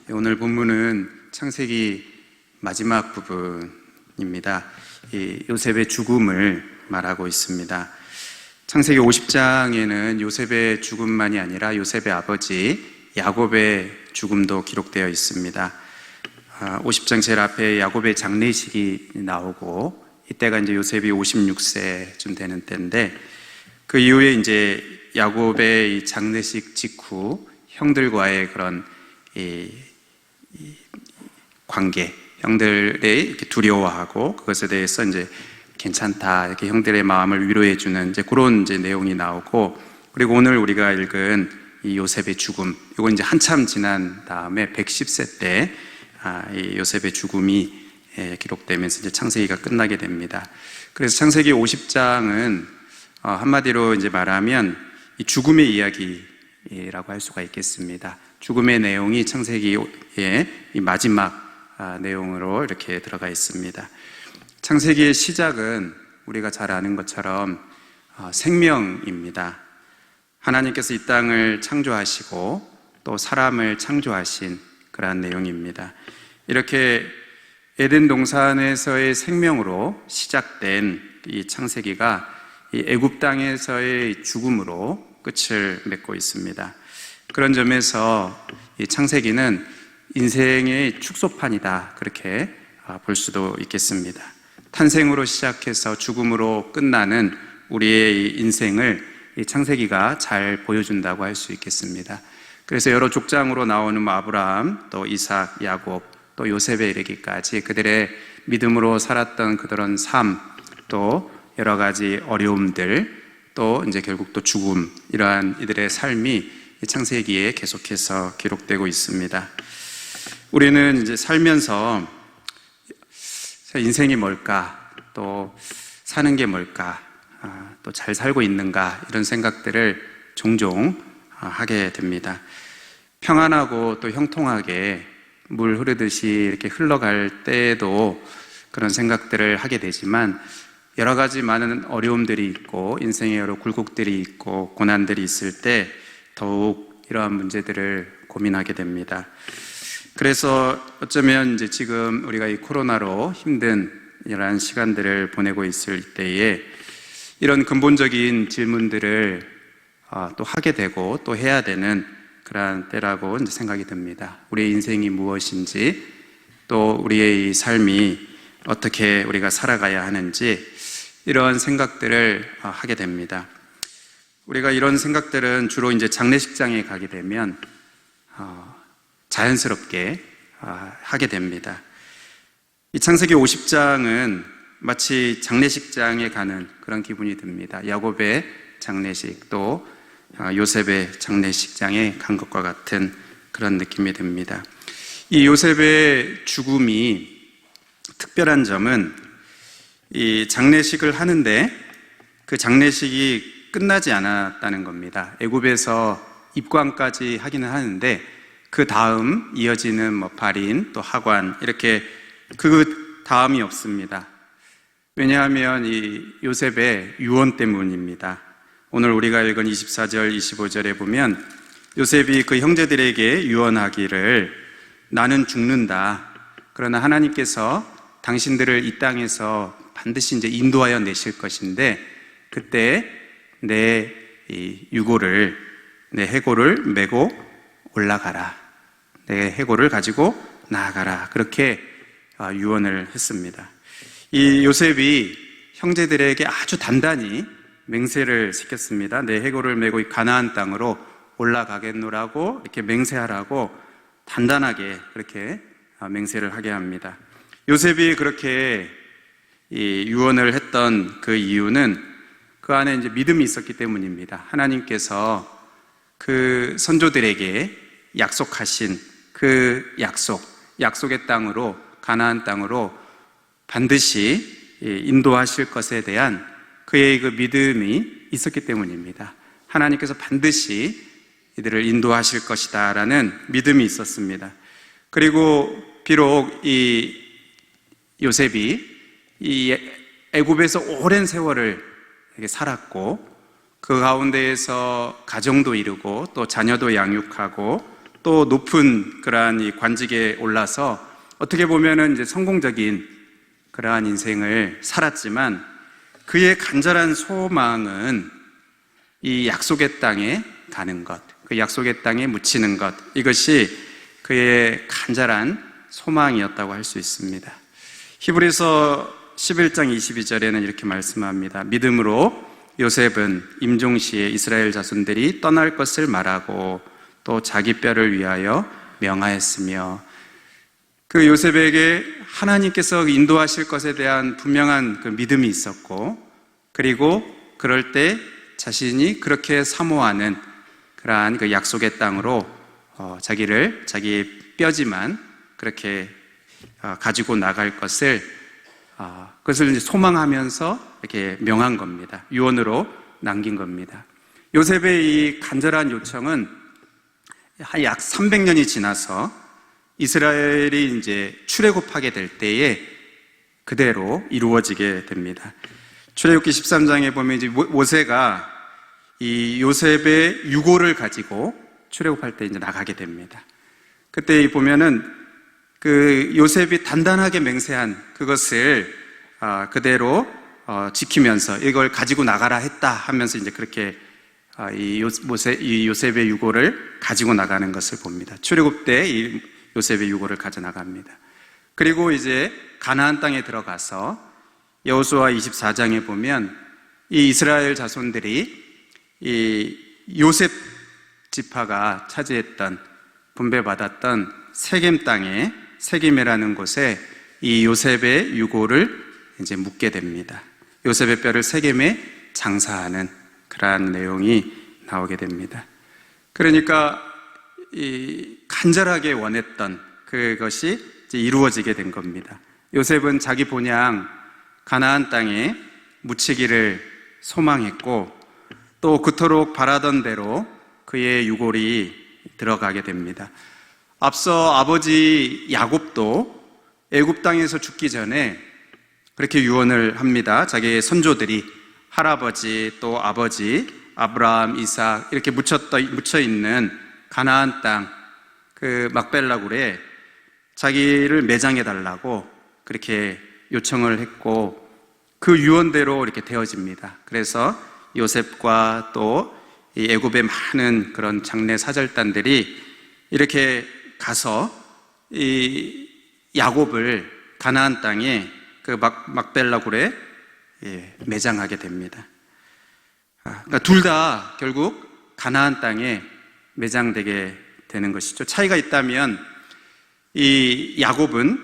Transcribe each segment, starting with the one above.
오늘 본문은 창세기 마지막 부분입니다. 요셉의 죽음을 말하고 있습니다. 창세기 50장에는 요셉의 죽음만이 아니라 요셉의 아버지 야곱의 죽음도 기록되어 있습니다. 50장 제일 앞에 야곱의 장례식이 나오고, 이때가 이제 요셉이 56세쯤 되는 때인데, 그 이후에 이제 야곱의 이 장례식 직후 형들과의 그런 관계, 형들의 이렇게 두려워하고 그것에 대해서 이제 괜찮다, 이렇게 형들의 마음을 위로해주는 이제 그런 이제 내용이 나오고, 그리고 오늘 우리가 읽은 이 요셉의 죽음, 이건 이제 한참 지난 다음에 110세 때 이 요셉의 죽음이 기록되면서 이제 창세기가 끝나게 됩니다. 그래서 창세기 50장은 한마디로 이제 말하면 이 죽음의 이야기라고 할 수가 있겠습니다. 죽음의 내용이 창세기의 이 마지막 내용으로 이렇게 들어가 있습니다. 창세기의 시작은 우리가 잘 아는 것처럼 생명입니다. 하나님께서 이 땅을 창조하시고 또 사람을 창조하신 그러한 내용입니다. 이렇게 에덴 동산에서의 생명으로 시작된 이 창세기가 이 애굽 땅에서의 죽음으로 끝을 맺고 있습니다. 그런 점에서 이 창세기는 인생의 축소판이다, 그렇게 볼 수도 있겠습니다. 탄생으로 시작해서 죽음으로 끝나는 우리의 이 인생을 이 창세기가 잘 보여준다고 할 수 있겠습니다. 그래서 여러 족장으로 나오는 아브라함, 또 이삭, 야곱, 또 요셉에 이르기까지 그들의 믿음으로 살았던 그들의 삶, 또 여러 가지 어려움들, 또 이제 결국 또 죽음, 이러한 이들의 삶이 창세기에 계속해서 기록되고 있습니다. 우리는 이제 살면서 인생이 뭘까, 또 사는 게 뭘까, 또 잘 살고 있는가, 이런 생각들을 종종 하게 됩니다. 평안하고 또 형통하게 물 흐르듯이 이렇게 흘러갈 때에도 그런 생각들을 하게 되지만, 여러 가지 많은 어려움들이 있고 인생의 여러 굴곡들이 있고 고난들이 있을 때 더욱 이러한 문제들을 고민하게 됩니다. 그래서 어쩌면 이제 지금 우리가 이 코로나로 힘든 이러한 시간들을 보내고 있을 때에 이런 근본적인 질문들을 또 하게 되고 또 해야 되는 그러한 때라고 이제 생각이 듭니다. 우리의 인생이 무엇인지, 또 우리의 이 삶이 어떻게 우리가 살아가야 하는지, 이러한 생각들을 하게 됩니다. 우리가 이런 생각들은 주로 이제 장례식장에 가게 되면 자연스럽게 하게 됩니다. 이 창세기 50장은 마치 장례식장에 가는 그런 기분이 듭니다. 야곱의 장례식, 또 요셉의 장례식장에 간 것과 같은 그런 느낌이 듭니다. 이 요셉의 죽음이 특별한 점은 이 장례식을 하는데 그 장례식이 끝나지 않았다는 겁니다. 애굽에서 입관까지 하기는 하는데 그 다음 이어지는 뭐 발인, 또 하관, 이렇게 그 다음이 없습니다. 왜냐하면 이 요셉의 유언 때문입니다. 오늘 우리가 읽은 24절, 25절에 보면 요셉이 그 형제들에게 유언하기를, 나는 죽는다, 그러나 하나님께서 당신들을 이 땅에서 반드시 이제 인도하여 내실 것인데 그때 내 유고를, 내 해골을 메고 올라가라, 내 해골을 가지고 나아가라, 그렇게 유언을 했습니다. 이 요셉이 형제들에게 아주 단단히 맹세를 시켰습니다. 내 해골을 메고 이 가나안 땅으로 올라가겠노라고 이렇게 맹세하라고 단단하게 그렇게 맹세를 하게 합니다. 요셉이 그렇게 이 유언을 했던 그 이유는 그 안에 이제 믿음이 있었기 때문입니다. 하나님께서 그 선조들에게 약속하신 그 약속의 땅으로, 가나안 땅으로 반드시 인도하실 것에 대한 그의 그 믿음이 있었기 때문입니다. 하나님께서 반드시 이들을 인도하실 것이다 라는 믿음이 있었습니다. 그리고 비록 이 요셉이 이 애굽에서 오랜 세월을 살았고 그 가운데에서 가정도 이루고 또 자녀도 양육하고 또 높은 그러한 이 관직에 올라서 어떻게 보면은 이제 성공적인 그러한 인생을 살았지만 그의 간절한 소망은 이 약속의 땅에 가는 것, 그 약속의 땅에 묻히는 것, 이것이 그의 간절한 소망이었다고 할 수 있습니다. 히브리서 11장 22절에는 이렇게 말씀합니다. 믿음으로 요셉은 임종시에 이스라엘 자손들이 떠날 것을 말하고 또 자기 뼈를 위하여 명하였으며, 그 요셉에게 하나님께서 인도하실 것에 대한 분명한 그 믿음이 있었고, 그리고 그럴 때 자신이 그렇게 사모하는 그러한 그 약속의 땅으로 자기 뼈지만 그렇게 가지고 나갈 것을 그것을 이제 소망하면서 이렇게 명한 겁니다. 유언으로 남긴 겁니다. 요셉의 이 간절한 요청은 약 300년이 지나서 이스라엘이 이제 출애굽하게 될 때에 그대로 이루어지게 됩니다. 출애굽기 13장에 보면 이제 모세가 이 요셉의 유고를 가지고 출애굽할 때 이제 나가게 됩니다. 그때 보면은 그 요셉이 단단하게 맹세한 그것을 그대로 지키면서 이걸 가지고 나가라 했다 하면서 이제 그렇게 이 요셉의 유고를 가지고 나가는 것을 봅니다. 출애굽 때 이 요셉의 유고를 가져 나갑니다. 그리고 이제 가나안 땅에 들어가서 여호수아 24장에 보면 이 이스라엘 자손들이 이 요셉 지파가 차지했던, 분배받았던 세겜 땅에, 세겜이라는 곳에 이 요셉의 유고를 이제 묻게 됩니다. 요셉의 뼈를 세겜에 장사하는 그러한 내용이 나오게 됩니다. 그러니까 이 간절하게 원했던 그것이 이제 이루어지게 된 겁니다. 요셉은 자기 본향 가나안 땅에 묻히기를 소망했고, 또 그토록 바라던 대로 그의 유골이 들어가게 됩니다. 앞서 아버지 야곱도 애굽 땅에서 죽기 전에 그렇게 유언을 합니다. 자기의 선조들이 할아버지 또 아버지 아브라함, 이삭 이렇게 묻혀 있는 가나안 땅 그 막벨라굴에 자기를 매장해 달라고 그렇게 요청을 했고, 그 유언대로 이렇게 되어집니다. 그래서 요셉과 또 이 애굽의 많은 그런 장래 사절단들이 이렇게 가서 이 야곱을 가나안 땅에 그 막벨라굴에 매장하게 됩니다. 그러니까 둘 다 결국 가나안 땅에 매장되게 되는 것이죠. 차이가 있다면 이 야곱은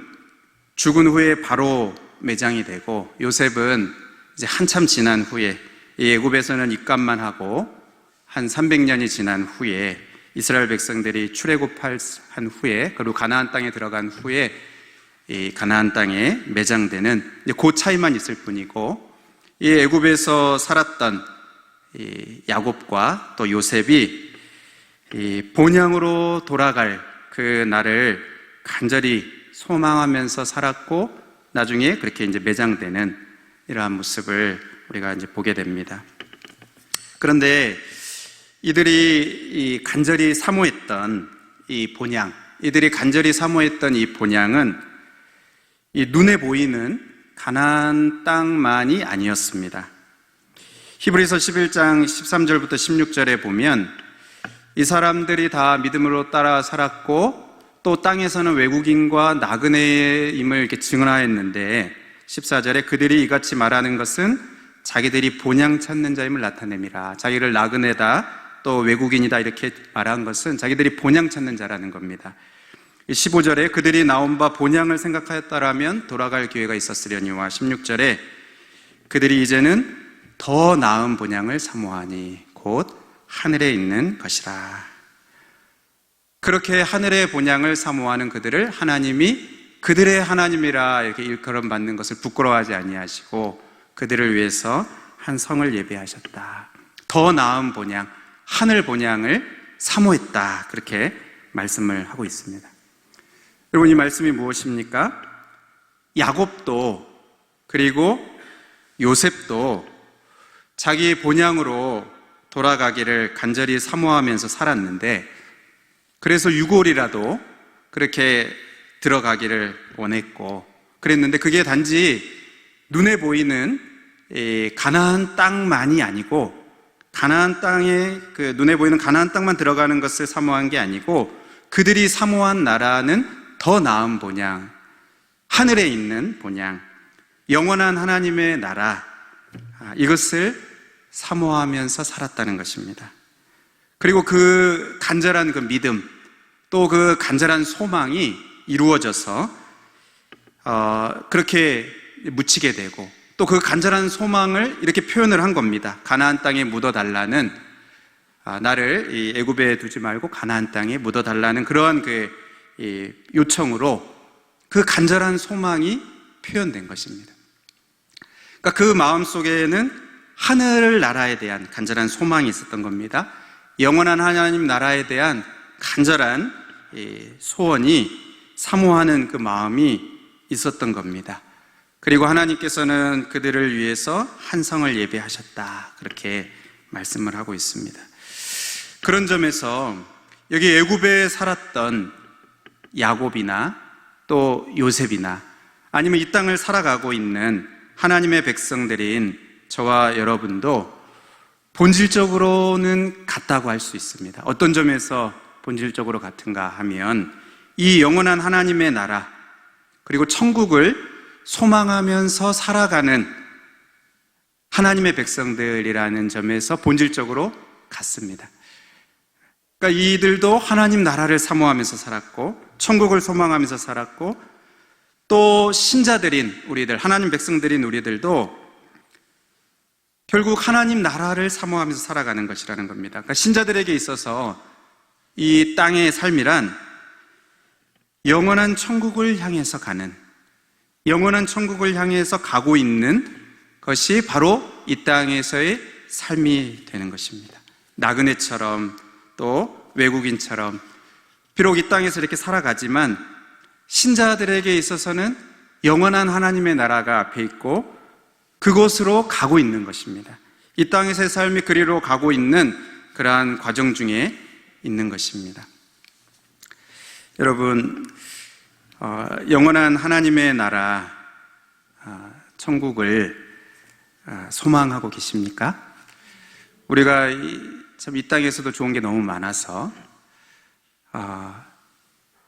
죽은 후에 바로 매장이 되고, 요셉은 이제 한참 지난 후에, 이 애굽에서는 입감만 하고 한 300년이 지난 후에 이스라엘 백성들이 출애굽한 후에, 그리고 가나안 땅에 들어간 후에 이 가나안 땅에 매장되는 이제 그 차이만 있을 뿐이고, 이 애굽에서 살았던 이 야곱과 또 요셉이 이 본향으로 돌아갈 그 날을 간절히 소망하면서 살았고, 나중에 그렇게 이제 매장되는 이러한 모습을 우리가 이제 보게 됩니다. 그런데 이들이 이 간절히 사모했던 이 본향, 이들이 간절히 사모했던 이 본향은 이 눈에 보이는 가나안 땅만이 아니었습니다. 히브리서 11장 13절부터 16절에 보면 이 사람들이 다 믿음으로 따라 살았고, 또 땅에서는 외국인과 나그네임을 이렇게 증언하였는데, 14절에 그들이 이같이 말하는 것은 자기들이 본향 찾는 자임을 나타냅니다. 자기를 나그네다 또 외국인이다 이렇게 말한 것은 자기들이 본향 찾는 자라는 겁니다. 15절에 그들이 나온 바 본향을 생각하였다라면 돌아갈 기회가 있었으려니와, 16절에 그들이 이제는 더 나은 본향을 사모하니 곧 하늘에 있는 것이라. 그렇게 하늘의 본향을 사모하는 그들을 하나님이 그들의 하나님이라 이렇게 일컬음 받는 것을 부끄러워하지 아니하시고 그들을 위해서 한 성을 예비하셨다. 더 나은 본향, 하늘 본향을 사모했다. 그렇게 말씀을 하고 있습니다. 여러분, 이 말씀이 무엇입니까? 야곱도 그리고 요셉도 자기 본향으로 돌아가기를 간절히 사모하면서 살았는데, 그래서 유골이라도 그렇게 들어가기를 원했고 그랬는데 그게 단지 눈에 보이는 가나안 땅만이 아니고 가나안 땅에 그 눈에 보이는 가나안 땅만 들어가는 것을 사모한 게 아니고 그들이 사모한 나라는 더 나은 본향, 하늘에 있는 본향, 영원한 하나님의 나라, 이것을 사모하면서 살았다는 것입니다. 그리고 그 간절한 그 믿음, 또 그 간절한 소망이 이루어져서 그렇게 묻히게 되고 또 그 간절한 소망을 이렇게 표현을 한 겁니다. 가나안 땅에 묻어달라는, 나를 이 애굽에 두지 말고 가나안 땅에 묻어달라는 그러한 그 요청으로 그 간절한 소망이 표현된 것입니다. 그러니까 그 마음 속에는 하늘 나라에 대한 간절한 소망이 있었던 겁니다. 영원한 하나님 나라에 대한 간절한 소원이 사모하는 그 마음이 있었던 겁니다. 그리고 하나님께서는 그들을 위해서 한 성을 예배하셨다, 그렇게 말씀을 하고 있습니다. 그런 점에서 여기 애굽에 살았던 야곱이나 또 요셉이나 아니면 이 땅을 살아가고 있는 하나님의 백성들인 저와 여러분도 본질적으로는 같다고 할 수 있습니다. 어떤 점에서 본질적으로 같은가 하면 이 영원한 하나님의 나라 그리고 천국을 소망하면서 살아가는 하나님의 백성들이라는 점에서 본질적으로 같습니다. 그러니까 이들도 하나님 나라를 사모하면서 살았고 천국을 소망하면서 살았고 또 신자들인 우리들, 하나님 백성들인 우리들도 결국 하나님 나라를 사모하면서 살아가는 것이라는 겁니다. 그러니까 신자들에게 있어서 이 땅의 삶이란 영원한 천국을 향해서 가는, 영원한 천국을 향해서 가고 있는 것이 바로 이 땅에서의 삶이 되는 것입니다. 나그네처럼 또 외국인처럼 비록 이 땅에서 이렇게 살아가지만 신자들에게 있어서는 영원한 하나님의 나라가 앞에 있고 그곳으로 가고 있는 것입니다. 이 땅에서의 삶이 그리로 가고 있는 그러한 과정 중에 있는 것입니다. 여러분, 영원한 하나님의 나라, 천국을 소망하고 계십니까? 우리가 참 이 땅에서도 좋은 게 너무 많아서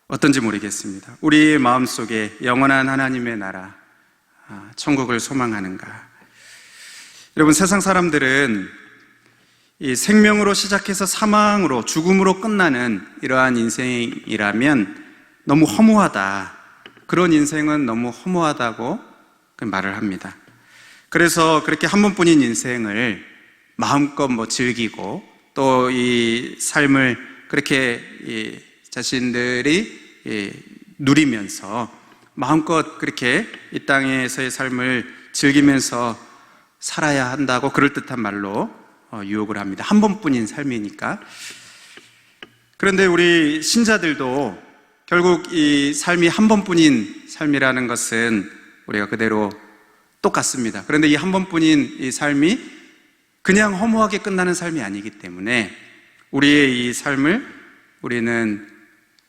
어떤지 모르겠습니다. 우리 마음속에 영원한 하나님의 나라, 천국을 소망하는가? 여러분, 세상 사람들은 이 생명으로 시작해서 사망으로, 죽음으로 끝나는 이러한 인생이라면 너무 허무하다, 그런 인생은 너무 허무하다고 말을 합니다. 그래서 그렇게 한 번뿐인 인생을 마음껏 즐기고 또 이 삶을 그렇게 자신들이 누리면서 마음껏 그렇게 이 땅에서의 삶을 즐기면서 살아야 한다고 그럴듯한 말로 유혹을 합니다. 한 번뿐인 삶이니까. 그런데 우리 신자들도 결국 이 삶이 한 번뿐인 삶이라는 것은 우리가 그대로 똑같습니다. 그런데 이 한 번뿐인 이 삶이 그냥 허무하게 끝나는 삶이 아니기 때문에 우리의 이 삶을 우리는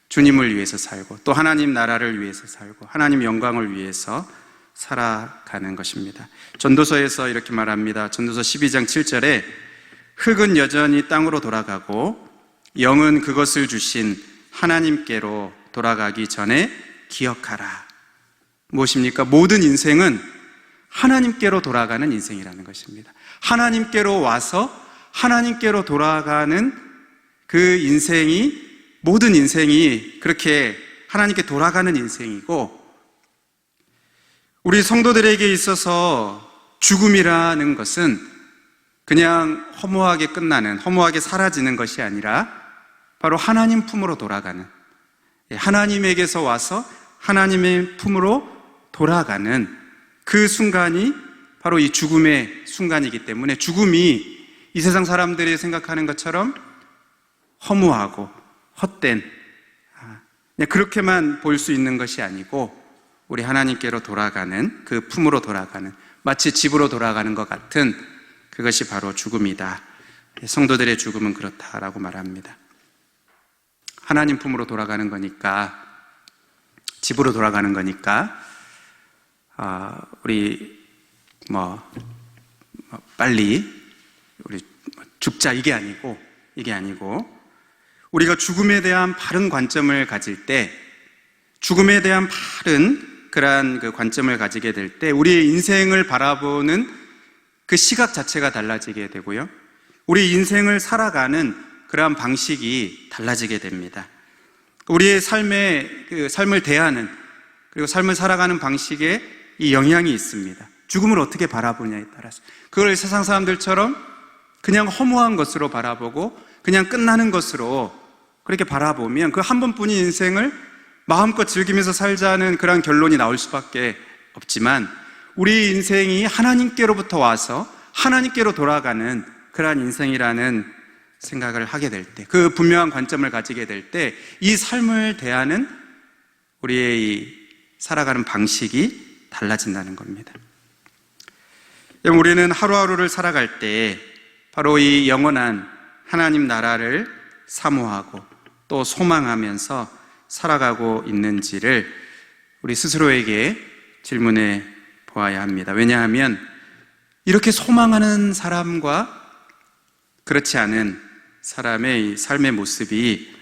주님을 위해서 살고 또 하나님 나라를 위해서 살고 하나님 영광을 위해서 살아가는 것입니다. 전도서에서 이렇게 말합니다. 전도서 12장 7절에 흙은 여전히 땅으로 돌아가고 영은 그것을 주신 하나님께로 돌아가기 전에 기억하라. 무엇입니까? 모든 인생은 하나님께로 돌아가는 인생이라는 것입니다. 하나님께로 와서 하나님께로 돌아가는 그 인생이, 모든 인생이 그렇게 하나님께 돌아가는 인생이고, 우리 성도들에게 있어서 죽음이라는 것은 그냥 허무하게 끝나는, 허무하게 사라지는 것이 아니라 바로 하나님 품으로 돌아가는, 하나님에게서 와서 하나님의 품으로 돌아가는 그 순간이 바로 이 죽음의 순간이기 때문에 죽음이 이 세상 사람들이 생각하는 것처럼 허무하고 헛된, 그냥 그렇게만 볼 수 있는 것이 아니고 우리 하나님께로 돌아가는, 그 품으로 돌아가는, 마치 집으로 돌아가는 것 같은 그것이 바로 죽음이다. 성도들의 죽음은 그렇다라고 말합니다. 하나님 품으로 돌아가는 거니까, 집으로 돌아가는 거니까, 우리 빨리 우리 죽자 이게 아니고 우리가 죽음에 대한 바른 관점을 가질 때, 죽음에 대한 바른 그러한 그 관점을 가지게 될 때 우리의 인생을 바라보는 그 시각 자체가 달라지게 되고요, 우리 인생을 살아가는 그러한 방식이 달라지게 됩니다. 우리의 삶을 대하는, 그리고 삶을 살아가는 방식에 이 영향이 있습니다. 죽음을 어떻게 바라보냐에 따라서. 그걸 세상 사람들처럼 그냥 허무한 것으로 바라보고 그냥 끝나는 것으로 그렇게 바라보면 그 한 번뿐인 인생을 마음껏 즐기면서 살자는 그런 결론이 나올 수밖에 없지만, 우리 인생이 하나님께로부터 와서 하나님께로 돌아가는 그러한 인생이라는 생각을 하게 될 때, 그 분명한 관점을 가지게 될 때 이 삶을 대하는 우리의 이 살아가는 방식이 달라진다는 겁니다. 우리는 하루하루를 살아갈 때 바로 이 영원한 하나님 나라를 사모하고 또 소망하면서 살아가고 있는지를 우리 스스로에게 질문해 보아야 합니다. 왜냐하면 이렇게 소망하는 사람과 그렇지 않은 사람의 이 삶의 모습이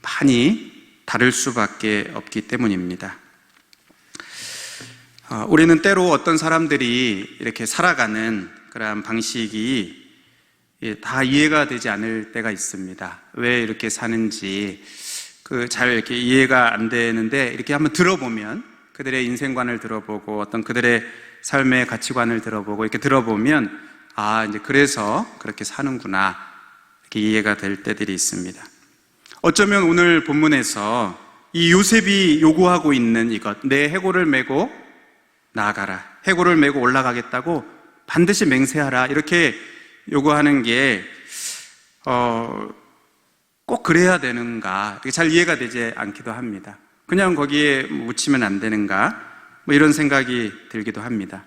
많이 다를 수밖에 없기 때문입니다. 우리는 때로 어떤 사람들이 이렇게 살아가는 그런 방식이 다 이해가 되지 않을 때가 있습니다. 왜 이렇게 사는지 잘 이렇게 이해가 안 되는데, 이렇게 한번 들어보면, 그들의 인생관을 들어보고 어떤 그들의 삶의 가치관을 들어보고 이렇게 들어보면, 이제 그래서 그렇게 사는구나, 이렇게 이해가 될 때들이 있습니다. 어쩌면 오늘 본문에서 이 요셉이 요구하고 있는 이것, 내 해골을 메고 나아가라, 해골을 메고 올라가겠다고 반드시 맹세하라, 이렇게 요구하는 게 꼭 그래야 되는가, 잘 이해가 되지 않기도 합니다. 그냥 거기에 묻히면 안 되는가, 이런 생각이 들기도 합니다.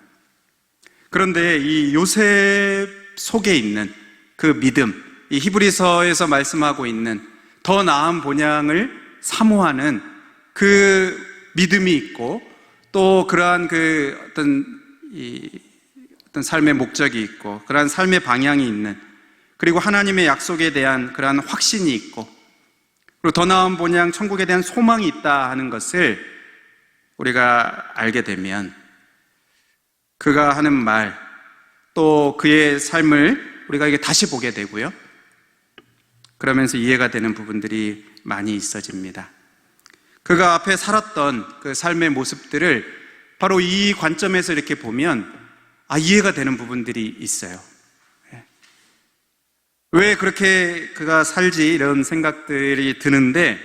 그런데 이 요셉 속에 있는 그 믿음, 이 히브리서에서 말씀하고 있는 더 나은 본향을 사모하는 그 믿음이 있고, 또 그러한 어떤 삶의 목적이 있고, 그러한 삶의 방향이 있는, 그리고 하나님의 약속에 대한 그러한 확신이 있고, 그리고 더 나은 본향 천국에 대한 소망이 있다 하는 것을 우리가 알게 되면, 그가 하는 말, 또 그의 삶을 우리가 이게 다시 보게 되고요, 그러면서 이해가 되는 부분들이 많이 있어집니다. 그가 앞에 살았던 그 삶의 모습들을 바로 이 관점에서 이렇게 보면 이해가 되는 부분들이 있어요. 왜 그렇게 그가 살지, 이런 생각들이 드는데,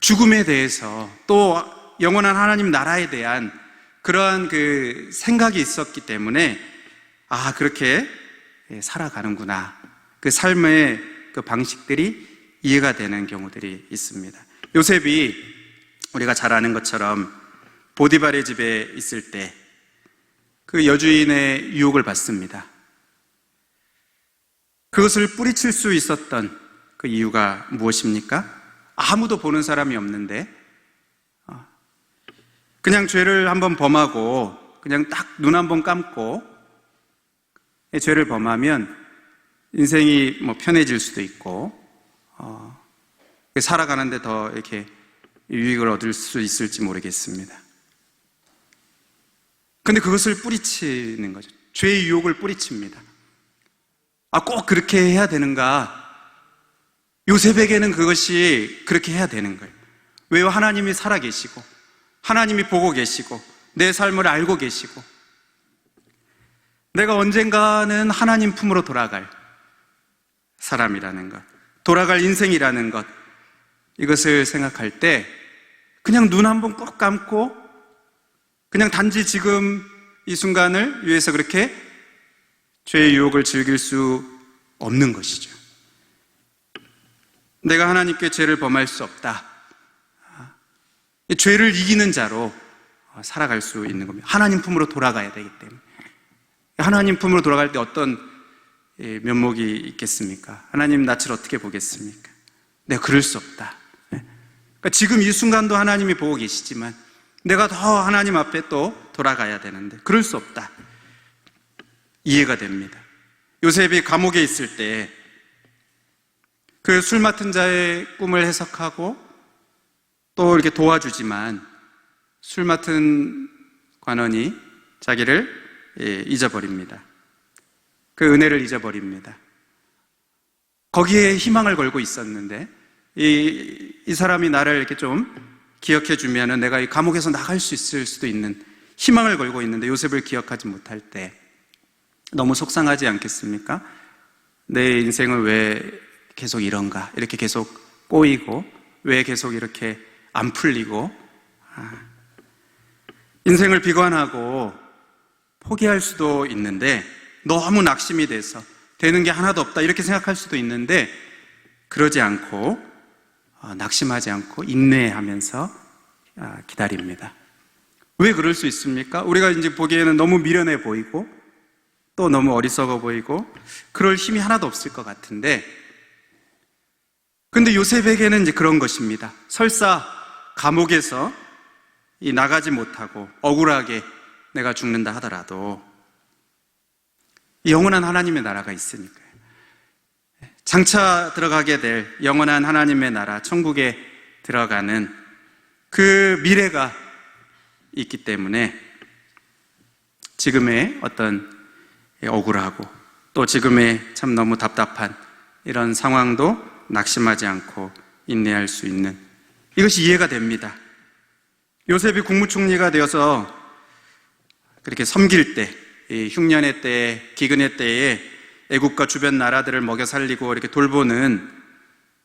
죽음에 대해서 또 영원한 하나님 나라에 대한 그러한 그 생각이 있었기 때문에 그렇게 살아가는구나, 그 삶의 그 방식들이 이해가 되는 경우들이 있습니다. 요셉이 우리가 잘 아는 것처럼 보디발의 집에 있을 때 그 여주인의 유혹을 받습니다. 그것을 뿌리칠 수 있었던 그 이유가 무엇입니까? 아무도 보는 사람이 없는데 그냥 죄를 한번 범하고 그냥 딱 눈 한번 감고 죄를 범하면 인생이 편해질 수도 있고 살아가는데 더 이렇게 유익을 얻을 수 있을지 모르겠습니다. 근데 그것을 뿌리치는 거죠. 죄의 유혹을 뿌리칩니다. 꼭 그렇게 해야 되는가? 요셉에게는 그것이 그렇게 해야 되는 거예요. 왜요? 하나님이 살아계시고 하나님이 보고 계시고 내 삶을 알고 계시고 내가 언젠가는 하나님 품으로 돌아갈 사람이라는 것, 돌아갈 인생이라는 것, 이것을 생각할 때 그냥 눈 한번 꼭 감고 그냥 단지 지금 이 순간을 위해서 그렇게 죄의 유혹을 즐길 수 없는 것이죠. 내가 하나님께 죄를 범할 수 없다. 죄를 이기는 자로 살아갈 수 있는 겁니다. 하나님 품으로 돌아가야 되기 때문에. 하나님 품으로 돌아갈 때 어떤 면목이 있겠습니까? 하나님 낯을 어떻게 보겠습니까? 내가 그럴 수 없다. 그러니까 지금 이 순간도 하나님이 보고 계시지만 내가 더 하나님 앞에 또 돌아가야 되는데 그럴 수 없다. 이해가 됩니다. 요셉이 감옥에 있을 때 그 술 맡은 자의 꿈을 해석하고 또 이렇게 도와주지만 술 맡은 관원이 자기를 잊어버립니다. 그 은혜를 잊어버립니다. 거기에 희망을 걸고 있었는데 이 사람이 나를 이렇게 좀 기억해 주면은 내가 이 감옥에서 나갈 수 있을 수도 있는 희망을 걸고 있는데 요셉을 기억하지 못할 때 너무 속상하지 않겠습니까? 내 인생은 왜 계속 이런가? 이렇게 계속 꼬이고 왜 계속 이렇게 안 풀리고 인생을 비관하고 포기할 수도 있는데 너무 낙심이 돼서 되는 게 하나도 없다 이렇게 생각할 수도 있는데 그러지 않고 낙심하지 않고 인내하면서 기다립니다. 왜 그럴 수 있습니까? 우리가 이제 보기에는 너무 미련해 보이고 또 너무 어리석어 보이고 그럴 힘이 하나도 없을 것 같은데 근데 요셉에게는 이제 그런 것입니다. 설사 감옥에서 나가지 못하고 억울하게 내가 죽는다 하더라도 영원한 하나님의 나라가 있으니까요. 장차 들어가게 될 영원한 하나님의 나라, 천국에 들어가는 그 미래가 있기 때문에 지금의 어떤 억울하고 또 지금의 참 너무 답답한 이런 상황도 낙심하지 않고 인내할 수 있는 이것이 이해가 됩니다. 요셉이 국무총리가 되어서 그렇게 섬길 때 흉년의 때에 기근의 때에 애국과 주변 나라들을 먹여 살리고 이렇게 돌보는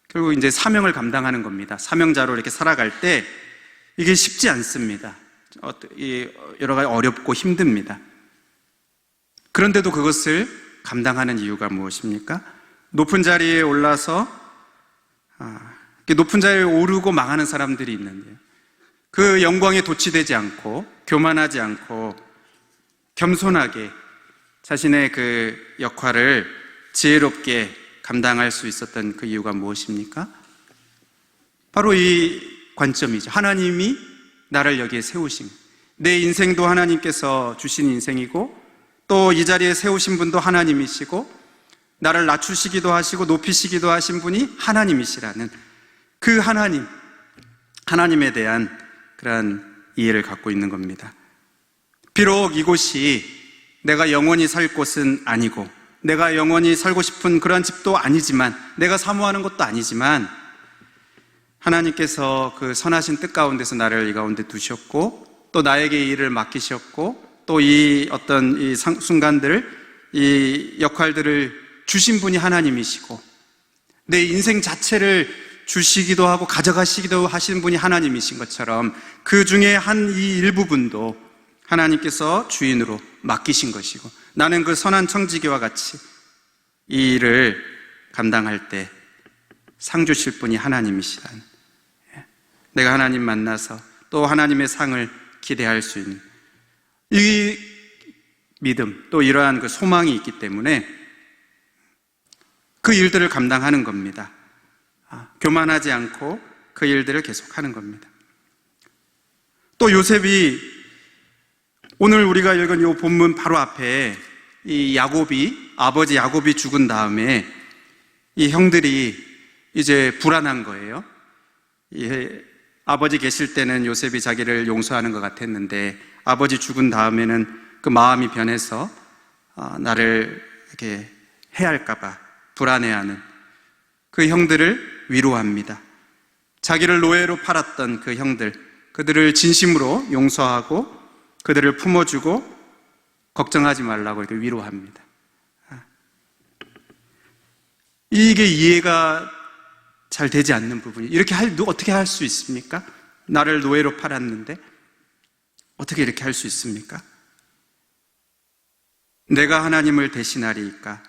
결국 이제 사명을 감당하는 겁니다. 사명자로 이렇게 살아갈 때 이게 쉽지 않습니다. 여러 가지 어렵고 힘듭니다. 그런데도 그것을 감당하는 이유가 무엇입니까? 높은 자리에 올라서 높은 자리에 오르고 망하는 사람들이 있는데요. 그 영광에 도취되지 않고 교만하지 않고 겸손하게 자신의 그 역할을 지혜롭게 감당할 수 있었던 그 이유가 무엇입니까? 바로 이 관점이죠. 하나님이 나를 여기에 세우신 내 인생도 하나님께서 주신 인생이고 또 이 자리에 세우신 분도 하나님이시고 나를 낮추시기도 하시고 높이시기도 하신 분이 하나님이시라는 그 하나님에 대한 그러한 이해를 갖고 있는 겁니다. 비록 이곳이 내가 영원히 살 곳은 아니고 내가 영원히 살고 싶은 그런 집도 아니지만 내가 사모하는 것도 아니지만 하나님께서 그 선하신 뜻 가운데서 나를 이 가운데 두셨고 또 나에게 이 일을 맡기셨고 또 이 어떤 이 순간들 이 역할들을 주신 분이 하나님이시고 내 인생 자체를 주시기도 하고 가져가시기도 하시는 분이 하나님이신 것처럼 그 중에 한 이 일부분도 하나님께서 주인으로 맡기신 것이고 나는 그 선한 청지기와 같이 이 일을 감당할 때 상 주실 분이 하나님이시라는 내가 하나님 만나서 또 하나님의 상을 기대할 수 있는 이 믿음 또 이러한 그 소망이 있기 때문에 그 일들을 감당하는 겁니다. 교만하지 않고 그 일들을 계속하는 겁니다. 또 요셉이 오늘 우리가 읽은 이 본문 바로 앞에 이 아버지 야곱이 죽은 다음에 이 형들이 이제 불안한 거예요. 아버지 계실 때는 요셉이 자기를 용서하는 것 같았는데 아버지 죽은 다음에는 그 마음이 변해서 나를 이렇게 해할까봐 불안해하는 그 형들을 위로합니다. 자기를 노예로 팔았던 그 형들, 그들을 진심으로 용서하고 그들을 품어주고 걱정하지 말라고 이렇게 위로합니다. 이게 이해가 잘 되지 않는 부분이 이렇게 어떻게 할 수 있습니까? 나를 노예로 팔았는데 어떻게 이렇게 할 수 있습니까? 내가 하나님을 대신하리이까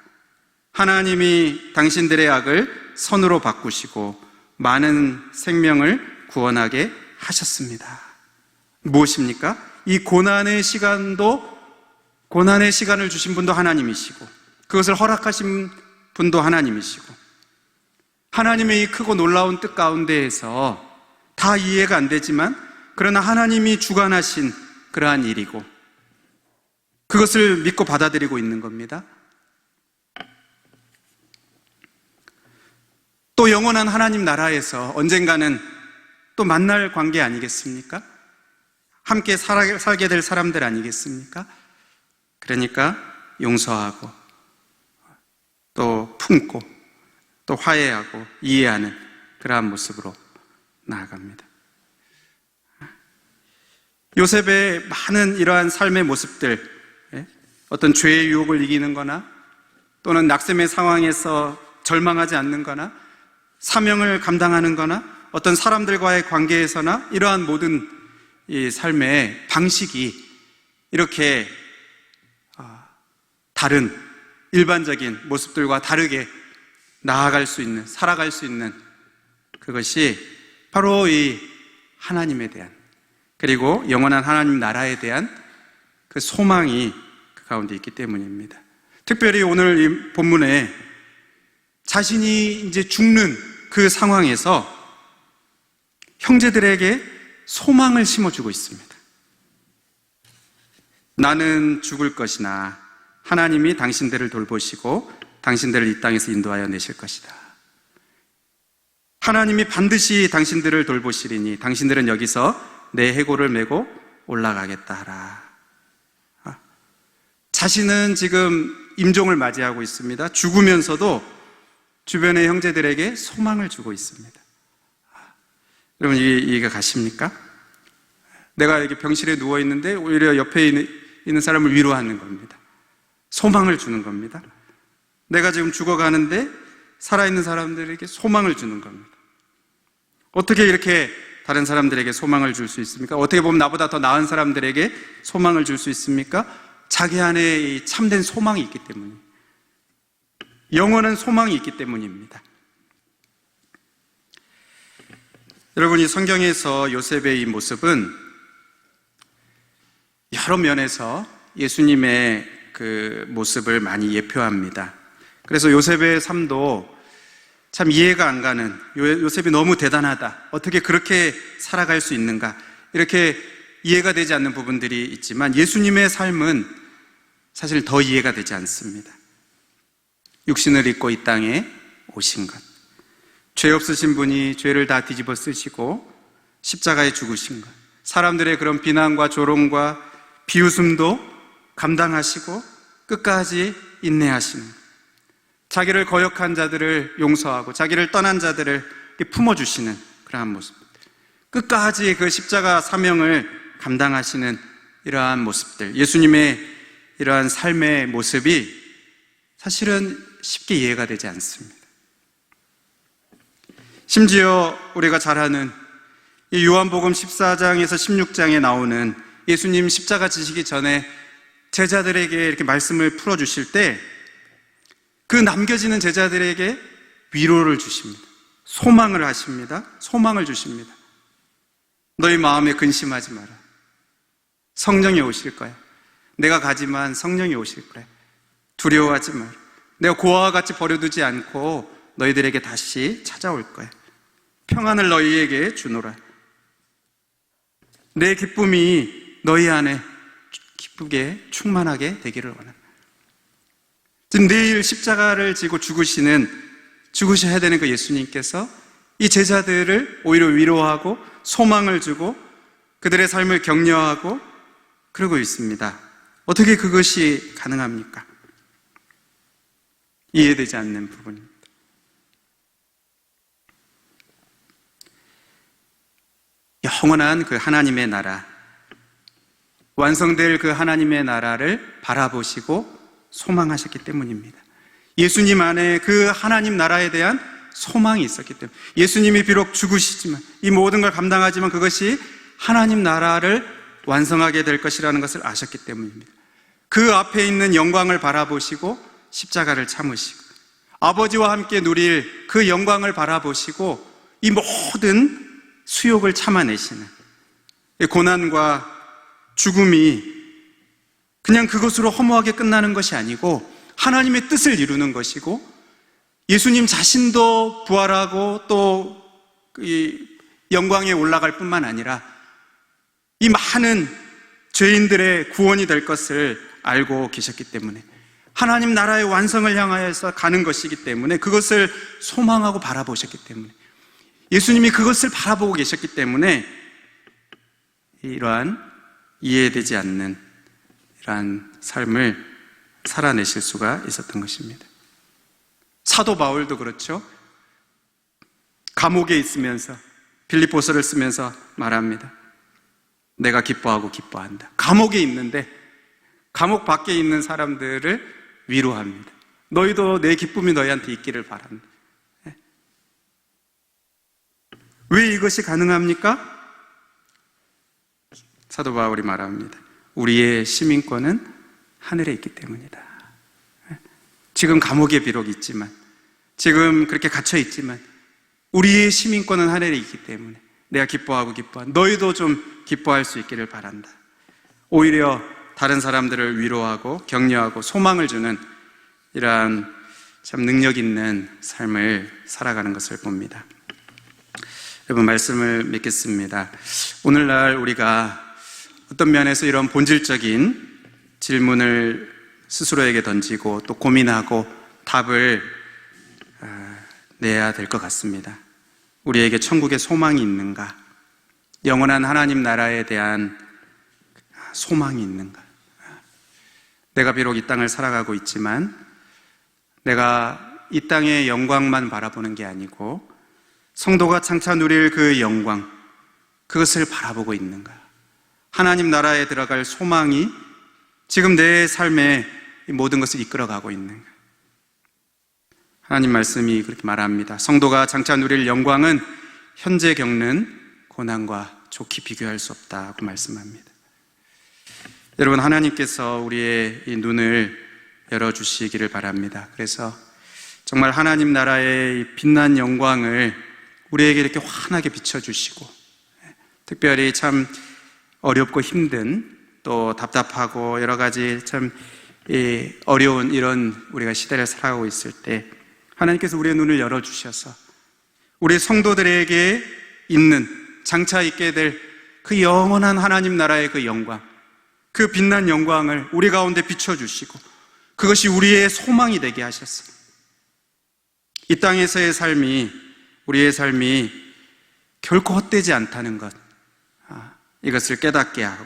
하나님이 당신들의 악을 선으로 바꾸시고 많은 생명을 구원하게 하셨습니다. 무엇입니까? 이 고난의 시간을 주신 분도 하나님이시고 그것을 허락하신 분도 하나님이시고, 하나님의 이 크고 놀라운 뜻 가운데에서 다 이해가 안 되지만 그러나 하나님이 주관하신 그러한 일이고, 그것을 믿고 받아들이고 있는 겁니다. 또 영원한 하나님 나라에서 언젠가는 또 만날 관계 아니겠습니까? 함께 살게 될 사람들 아니겠습니까? 그러니까 용서하고 또 품고 또 화해하고 이해하는 그러한 모습으로 나아갑니다. 요셉의 많은 이러한 삶의 모습들, 어떤 죄의 유혹을 이기는 거나 또는 낙심의 상황에서 절망하지 않는 거나 사명을 감당하는 거나 어떤 사람들과의 관계에서나 이러한 모든 이 삶의 방식이 이렇게 다른 일반적인 모습들과 다르게 나아갈 수 있는, 살아갈 수 있는 그것이 바로 이 하나님에 대한, 그리고 영원한 하나님 나라에 대한 그 소망이 그 가운데 있기 때문입니다. 특별히 오늘 이 본문에 자신이 이제 죽는 그 상황에서 형제들에게 소망을 심어주고 있습니다. 나는 죽을 것이나 하나님이 당신들을 돌보시고 당신들을 이 땅에서 인도하여 내실 것이다. 하나님이 반드시 당신들을 돌보시리니 당신들은 여기서 내 해골을 메고 올라가겠다 하라. 자신은 지금 임종을 맞이하고 있습니다. 죽으면서도 주변의 형제들에게 소망을 주고 있습니다. 여러분, 이해가 가십니까? 내가 이렇게 병실에 누워있는데 오히려 옆에 있는 사람을 위로하는 겁니다. 소망을 주는 겁니다. 내가 지금 죽어가는데 살아있는 사람들에게 소망을 주는 겁니다. 어떻게 이렇게 다른 사람들에게 소망을 줄 수 있습니까? 어떻게 보면 나보다 더 나은 사람들에게 소망을 줄 수 있습니까? 자기 안에 이 참된 소망이 있기 때문입니다. 영원한 소망이 있기 때문입니다. 여러분, 이 성경에서 요셉의 이 모습은 여러 면에서 예수님의 그 모습을 많이 예표합니다. 그래서 요셉의 삶도 참 이해가 안 가는, 요셉이 너무 대단하다, 어떻게 그렇게 살아갈 수 있는가, 이렇게 이해가 되지 않는 부분들이 있지만 예수님의 삶은 사실 더 이해가 되지 않습니다. 육신을 입고 이 땅에 오신 것, 죄 없으신 분이 죄를 다 뒤집어 쓰시고 십자가에 죽으신 것, 사람들의 그런 비난과 조롱과 비웃음도 감당하시고 끝까지 인내하시는 것, 자기를 거역한 자들을 용서하고 자기를 떠난 자들을 품어주시는 그러한 모습, 끝까지 그 십자가 사명을 감당하시는 이러한 모습들, 예수님의 이러한 삶의 모습이 사실은 쉽게 이해가 되지 않습니다. 심지어 우리가 잘 아는 이 요한복음 14장에서 16장에 나오는 예수님 십자가 지시기 전에 제자들에게 이렇게 말씀을 풀어주실 때 그 남겨지는 제자들에게 위로를 주십니다. 소망을 하십니다. 소망을 주십니다. 너희 마음에 근심하지 마라. 성령이 오실 거야. 내가 가지만 성령이 오실 거야. 두려워하지 마라. 내가 고아와 같이 버려두지 않고 너희들에게 다시 찾아올 거야. 평안을 너희에게 주노라. 내 기쁨이 너희 안에 기쁘게 충만하게 되기를 원한다. 지금 내일 십자가를 지고 죽으셔야 되는 그 예수님께서 이 제자들을 오히려 위로하고 소망을 주고 그들의 삶을 격려하고 그러고 있습니다. 어떻게 그것이 가능합니까? 이해되지 않는 부분입니다. 영원한 그 하나님의 나라, 완성될 그 하나님의 나라를 바라보시고 소망하셨기 때문입니다. 예수님 안에 그 하나님 나라에 대한 소망이 있었기 때문에, 예수님이 비록 죽으시지만 이 모든 걸 감당하지만 그것이 하나님 나라를 완성하게 될 것이라는 것을 아셨기 때문입니다. 그 앞에 있는 영광을 바라보시고 십자가를 참으시고 아버지와 함께 누릴 그 영광을 바라보시고 이 모든 수욕을 참아내시는 고난과 죽음이 그냥 그것으로 허무하게 끝나는 것이 아니고 하나님의 뜻을 이루는 것이고, 예수님 자신도 부활하고 또 이 영광에 올라갈 뿐만 아니라 이 많은 죄인들의 구원이 될 것을 알고 계셨기 때문에, 하나님 나라의 완성을 향하여서 가는 것이기 때문에, 그것을 소망하고 바라보셨기 때문에, 예수님이 그것을 바라보고 계셨기 때문에 이러한 이해되지 않는 이러한 삶을 살아내실 수가 있었던 것입니다. 사도 바울도 그렇죠. 감옥에 있으면서 빌립보서를 쓰면서 말합니다. 내가 기뻐하고 기뻐한다. 감옥에 있는데 감옥 밖에 있는 사람들을 위로합니다. 너희도 내 기쁨이 너희한테 있기를 바란다. 왜 이것이 가능합니까? 사도 바울이 말합니다. 우리의 시민권은 하늘에 있기 때문이다. 지금 감옥에 비록 있지만, 지금 그렇게 갇혀 있지만 우리의 시민권은 하늘에 있기 때문에 내가 기뻐하고 기뻐한다. 너희도 좀 기뻐할 수 있기를 바란다. 오히려 다른 사람들을 위로하고 격려하고 소망을 주는 이러한 참 능력 있는 삶을 살아가는 것을 봅니다. 여러분, 말씀을 맺겠습니다. 오늘날 우리가 어떤 면에서 이런 본질적인 질문을 스스로에게 던지고 또 고민하고 답을 내야 될 것 같습니다. 우리에게 천국의 소망이 있는가? 영원한 하나님 나라에 대한 소망이 있는가? 내가 비록 이 땅을 살아가고 있지만 내가 이 땅의 영광만 바라보는 게 아니고 성도가 장차 누릴 그 영광, 그것을 바라보고 있는가? 하나님 나라에 들어갈 소망이 지금 내 삶의 모든 것을 이끌어가고 있는가? 하나님 말씀이 그렇게 말합니다. 성도가 장차 누릴 영광은 현재 겪는 고난과 좋게 비교할 수 없다고 말씀합니다. 여러분, 하나님께서 우리의 이 눈을 열어주시기를 바랍니다. 그래서 정말 하나님 나라의 빛난 영광을 우리에게 이렇게 환하게 비춰주시고, 특별히 참 어렵고 힘든, 또 답답하고 여러 가지 참 어려운 이런 우리가 시대를 살아가고 있을 때 하나님께서 우리의 눈을 열어주셔서 우리 성도들에게 있는, 장차 있게 될 그 영원한 하나님 나라의 그 영광, 그 빛난 영광을 우리 가운데 비춰주시고 그것이 우리의 소망이 되게 하셨습니다. 이 땅에서의 삶이, 우리의 삶이 결코 헛되지 않다는 것, 이것을 깨닫게 하고,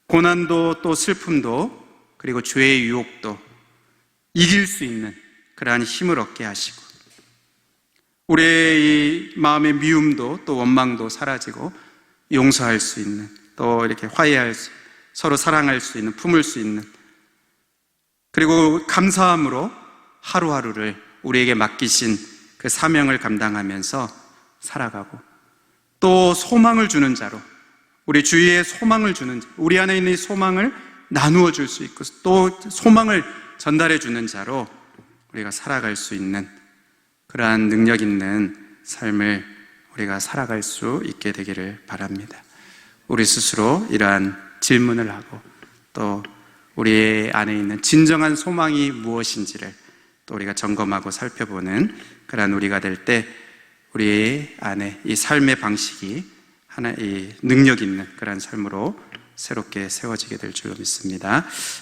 고난도 또 슬픔도 그리고 죄의 유혹도 이길 수 있는 그러한 힘을 얻게 하시고, 우리의 이 마음의 미움도 또 원망도 사라지고 용서할 수 있는, 또 이렇게 화해할 수, 서로 사랑할 수 있는, 품을 수 있는, 그리고 감사함으로 하루하루를 우리에게 맡기신 그 사명을 감당하면서 살아가고, 또 소망을 주는 자로, 우리 주위에 소망을 주는 자, 우리 안에 있는 이 소망을 나누어 줄 수 있고 또 소망을 전달해 주는 자로 우리가 살아갈 수 있는 그러한 능력 있는 삶을 우리가 살아갈 수 있게 되기를 바랍니다. 우리 스스로 이러한 질문을 하고 또 우리 안에 있는 진정한 소망이 무엇인지를 또 우리가 점검하고 살펴보는 그러한 우리가 될 때 우리 안에 이 삶의 방식이 하나의 능력 있는 그러한 삶으로 새롭게 세워지게 될 줄로 믿습니다.